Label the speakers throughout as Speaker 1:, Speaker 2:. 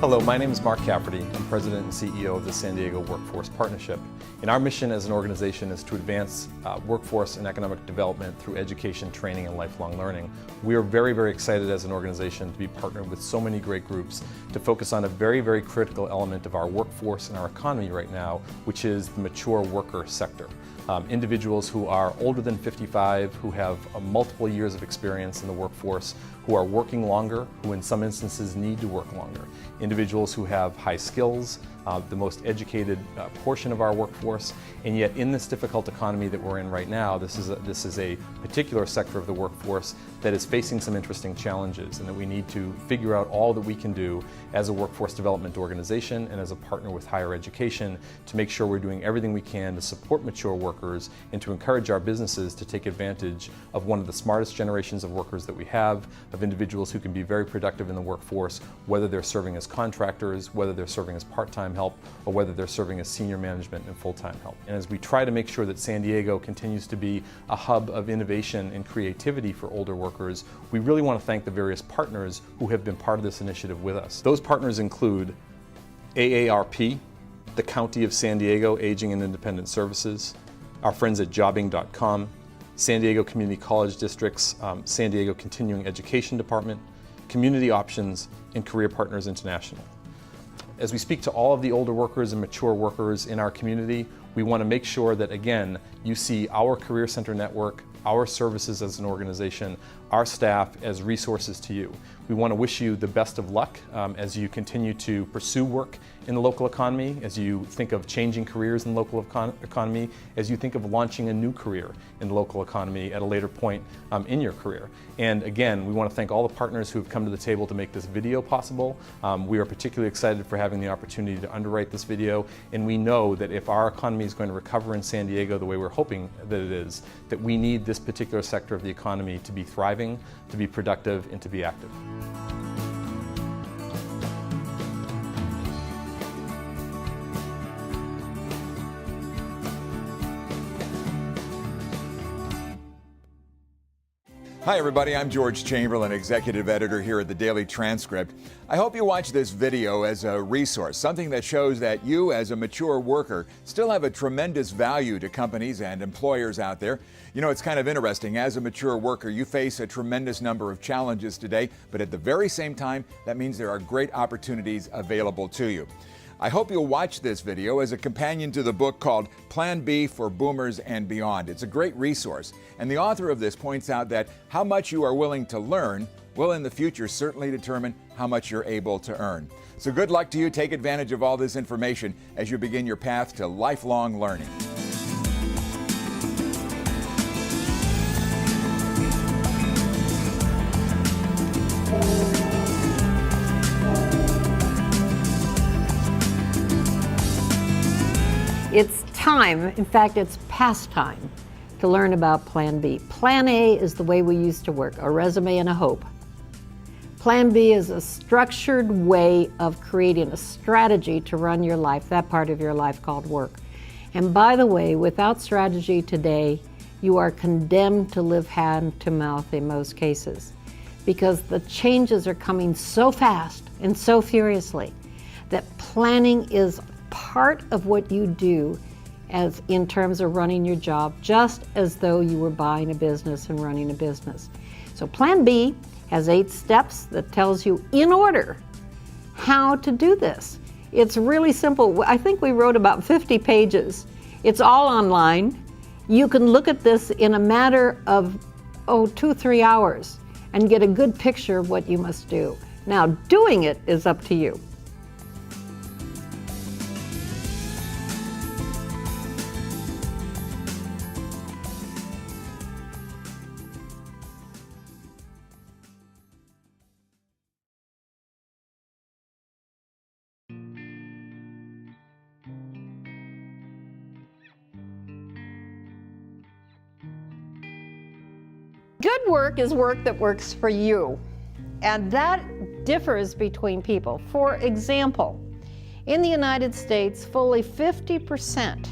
Speaker 1: Hello, my name is Mark Cafferty. I'm President and CEO of the San Diego Workforce Partnership. And our mission as an organization is to advance workforce and economic development through education, training, and lifelong learning. We are very, very excited as an organization to be partnered with so many great groups to focus on a very, very critical element of our workforce and our economy right now, which is the mature worker sector. Individuals who are older than 55, who have multiple years of experience in the workforce, who are working longer, who in some instances need to work longer. Individuals who have high skills, the most educated portion of our workforce, and yet in this difficult economy that we're in right now, this is a particular sector of the workforce that is facing some interesting challenges, and that we need to figure out all that we can do as a workforce development organization and as a partner with higher education to make sure we're doing everything we can to support mature workers and to encourage our businesses to take advantage of one of the smartest generations of workers that we have, of individuals who can be very productive in the workforce, whether they're serving as contractors, whether they're serving as part-time help, or whether they're serving as senior management and full-time help. And as we try to make sure that San Diego continues to be a hub of innovation and creativity for older workers, we really want to thank the various partners who have been part of this initiative with us. Those partners include AARP, the County of San Diego Aging and Independent Services, our friends at jobbing.com, San Diego Community College District's San Diego Continuing Education Department, Community Options, and Career Partners International. As we speak to all of the older workers and mature workers in our community, we want to make sure that, again, you see our Career Center network, our services as an organization, our staff as resources to you. We want to wish you the best of luck as you continue to pursue work in the local economy, as you think of changing careers in the local economy, as you think of launching a new career in the local economy at a later point in your career. And again, we want to thank all the partners who have come to the table to make this video possible. We are particularly excited for having the opportunity to underwrite this video, and we know that if our economy is going to recover in San Diego the way we're hoping that it is, that we need this particular sector of the economy to be thriving, to be productive, and to be active.
Speaker 2: Hi everybody, I'm George Chamberlain, Executive Editor here at the Daily Transcript. I hope you watch this video as a resource, something that shows that you as a mature worker still have a tremendous value to companies and employers out there. You know, it's kind of interesting. As a mature worker, you face a tremendous number of challenges today, but at the very same time, that means there are great opportunities available to you. I hope you'll watch this video as a companion to the book called Plan B for Boomers and Beyond. It's a great resource, and the author of this points out that how much you are willing to learn will in the future certainly determine how much you're able to earn. So good luck to you. Take advantage of all this information as you begin your path to lifelong learning.
Speaker 3: It's time, in fact, it's past time to learn about Plan B. Plan A is the way we used to work, a resume and a hope. Plan B is a structured way of creating a strategy to run your life, that part of your life called work. And by the way, without strategy today, you are condemned to live hand to mouth in most cases, because the changes are coming so fast and so furiously that planning is part of what you do as in terms of running your job, just as though you were buying a business and running a business. So Plan B has 8 steps that tells you in order how to do this. It's really simple. I think we wrote about 50 pages. It's all online. You can look at this in a matter of 2-3 hours and get a good picture of what you must do. Now, doing it is up to you. Good work is work that works for you, and that differs between people. For example, in the United States, fully 50%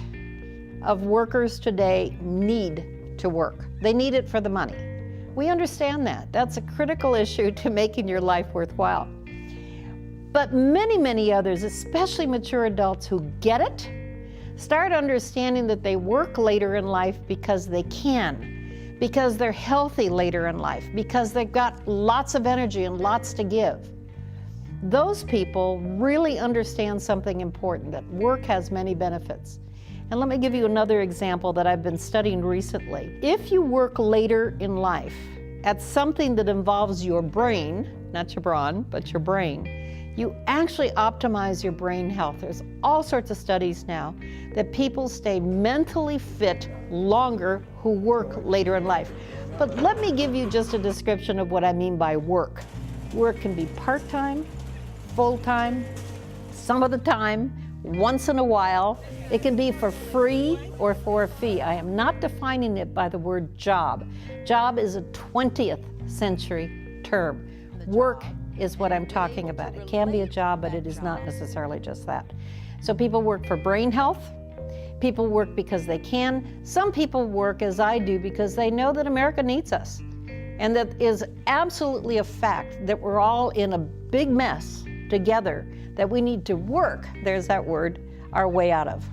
Speaker 3: of workers today need to work. They need it for the money. We understand that. That's a critical issue to making your life worthwhile. But many, many others, especially mature adults who get it, start understanding that they work later in life because they can, because they're healthy later in life, because they've got lots of energy and lots to give. Those people really understand something important, that work has many benefits. And let me give you another example that I've been studying recently. If you work later in life at something that involves your brain, not your brawn, but your brain, you actually optimize your brain health. There's all sorts of studies now that people stay mentally fit longer who work later in life. But let me give you just a description of what I mean by work. Work can be part-time, full-time, some of the time, once in a while. It can be for free or for a fee. I am not defining it by the word job. Job is a 20th century term. Work is what I'm talking about. It can be a job, but it is not necessarily just that. So people work for brain health. People work because they can. Some people work, as I do, because they know that America needs us. And that is absolutely a fact, that we're all in a big mess together, that we need to work, there's that word, our way out of.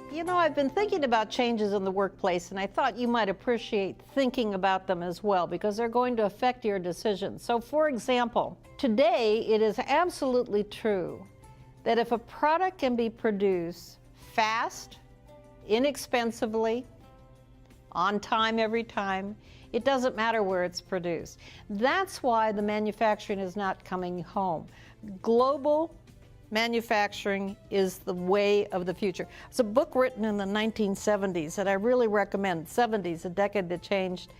Speaker 3: You know, I've been thinking about changes in the workplace, and I thought you might appreciate thinking about them as well, because they're going to affect your decisions. So for example, today it is absolutely true that if a product can be produced fast, inexpensively, on time every time, it doesn't matter where it's produced. That's why the manufacturing is not coming home. Global manufacturing is the way of the future. It's a book written in the 1970s that I really recommend. 70s, a decade that changed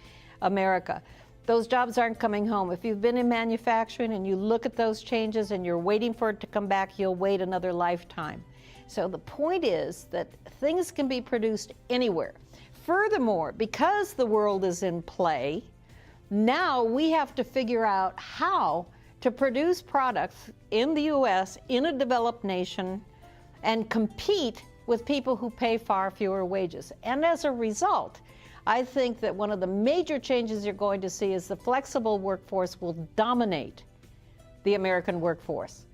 Speaker 3: America. Those jobs aren't coming home. If you've been in manufacturing and you look at those changes and you're waiting for it to come back, you'll wait another lifetime. So the point is that things can be produced anywhere. Furthermore, because the world is in play, now we have to figure out how to produce products in the US, in a developed nation, and compete with people who pay far fewer wages. And as a result, I think that one of the major changes you're going to see is the flexible workforce will dominate the American workforce.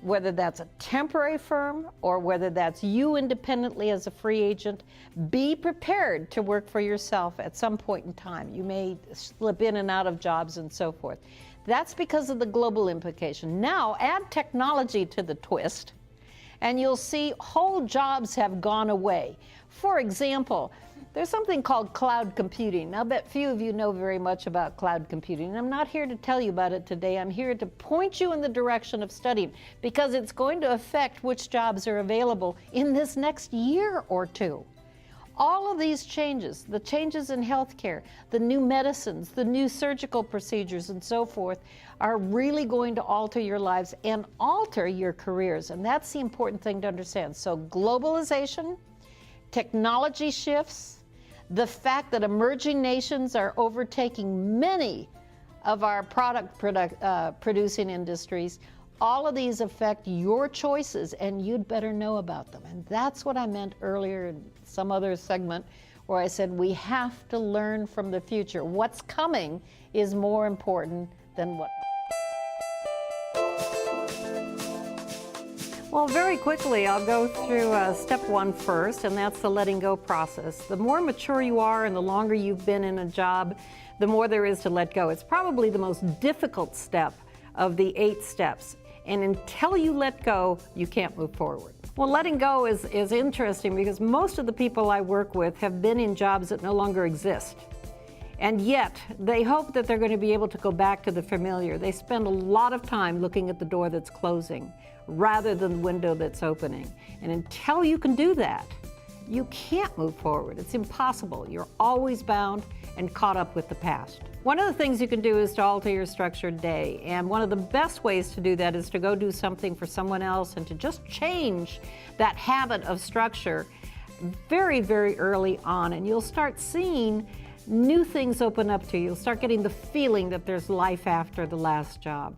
Speaker 3: Whether that's a temporary firm or whether that's you independently as a free agent, be prepared to work for yourself at some point in time. You may slip in and out of jobs and so forth. That's because of the global implication. Now add technology to the twist, and you'll see whole jobs have gone away. For example, there's something called cloud computing. Now, I bet few of you know very much about cloud computing, and I'm not here to tell you about it today. I'm here to point you in the direction of studying, because it's going to affect which jobs are available in this next year or two. All of these changes, the changes in healthcare, the new medicines, the new surgical procedures and so forth, are really going to alter your lives and alter your careers. And that's the important thing to understand. So globalization, technology shifts, the fact that emerging nations are overtaking many of our producing industries, all of these affect your choices, and you'd better know about them. And that's what I meant earlier in some other segment where I said we have to learn from the future. What's coming is more important than what. Well, very quickly, I'll go through step one first, and that's the letting go process. The more mature you are and the longer you've been in a job, the more there is to let go. It's probably the most difficult step of the 8 steps. And until you let go, you can't move forward. Well, letting go is interesting because most of the people I work with have been in jobs that no longer exist. And yet, they hope that they're going to be able to go back to the familiar. They spend a lot of time looking at the door that's closing rather than the window that's opening. And until you can do that, you can't move forward. It's impossible. You're always bound and caught up with the past. One of the things you can do is to alter your structured day. And one of the best ways to do that is to go do something for someone else and to just change that habit of structure very, very early on. And you'll start seeing new things open up to you. You'll start getting the feeling that there's life after the last job.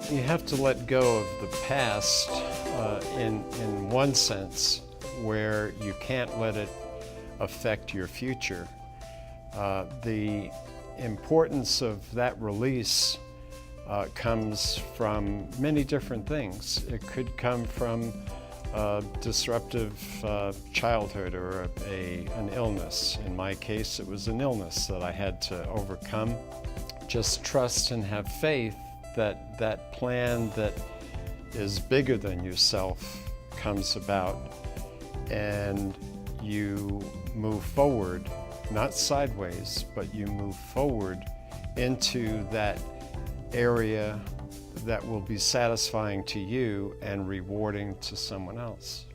Speaker 4: You have to let go of the past in one sense, where you can't let it affect your future. The importance of that release comes from many different things. It could come from a disruptive childhood or an illness. In my case, it was an illness that I had to overcome. Just trust and have faith that that plan that is bigger than yourself comes about, and you move forward, not sideways, but you move forward into that area that will be satisfying to you and rewarding to someone else.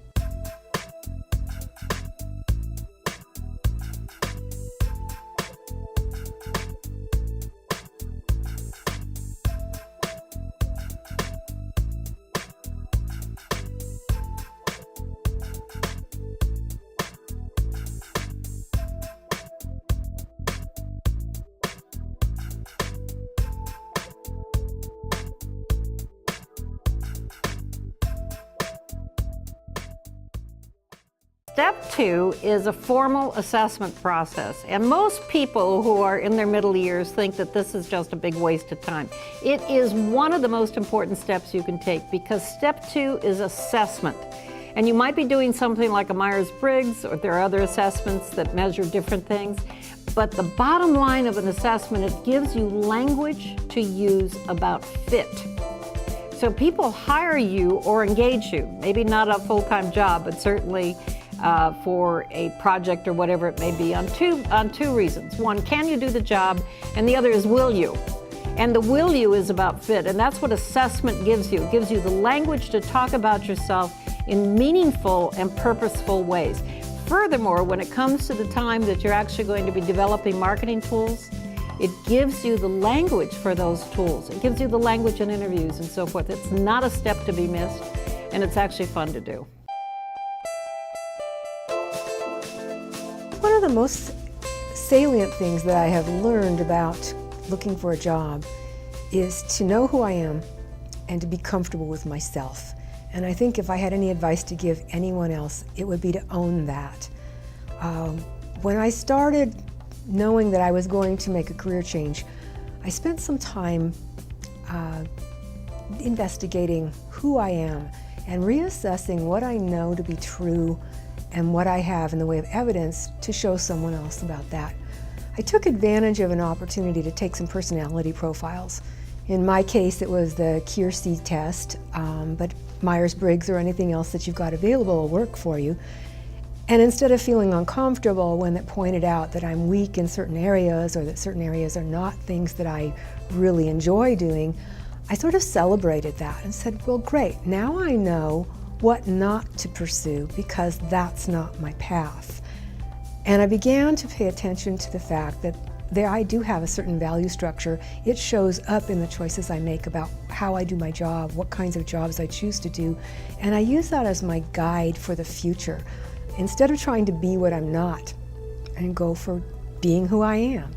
Speaker 3: Step 2 is a formal assessment process, and most people who are in their middle years think that this is just a big waste of time. It is one of the most important steps you can take, because step 2 is assessment. And you might be doing something like a Myers-Briggs, or there are other assessments that measure different things, but the bottom line of an assessment, it gives you language to use about fit. So people hire you or engage you, maybe not a full-time job, but certainly for a project or whatever it may be, on two reasons. One, can you do the job? And the other is, will you? And the will you is about fit, and that's what assessment gives you. It gives you the language to talk about yourself in meaningful and purposeful ways. Furthermore, when it comes to the time that you're actually going to be developing marketing tools, it gives you the language for those tools. It gives you the language in interviews and so forth. It's not a step to be missed, and it's actually fun to do.
Speaker 5: One of the most salient things that I have learned about looking for a job is to know who I am and to be comfortable with myself. And I think if I had any advice to give anyone else, it would be to own that. When I started knowing that I was going to make a career change, I spent some time investigating who I am and reassessing what I know to be true and what I have in the way of evidence to show someone else about that. I took advantage of an opportunity to take some personality profiles. In my case, it was the Keirsey test, but Myers-Briggs or anything else that you've got available will work for you. And instead of feeling uncomfortable when it pointed out that I'm weak in certain areas or that certain areas are not things that I really enjoy doing, I sort of celebrated that and said, well, great, now I know what not to pursue because that's not my path. And I began to pay attention to the fact that I do have a certain value structure. It shows up in the choices I make about how I do my job, what kinds of jobs I choose to do, and I use that as my guide for the future. Instead of trying to be what I'm not, and go for being who I am.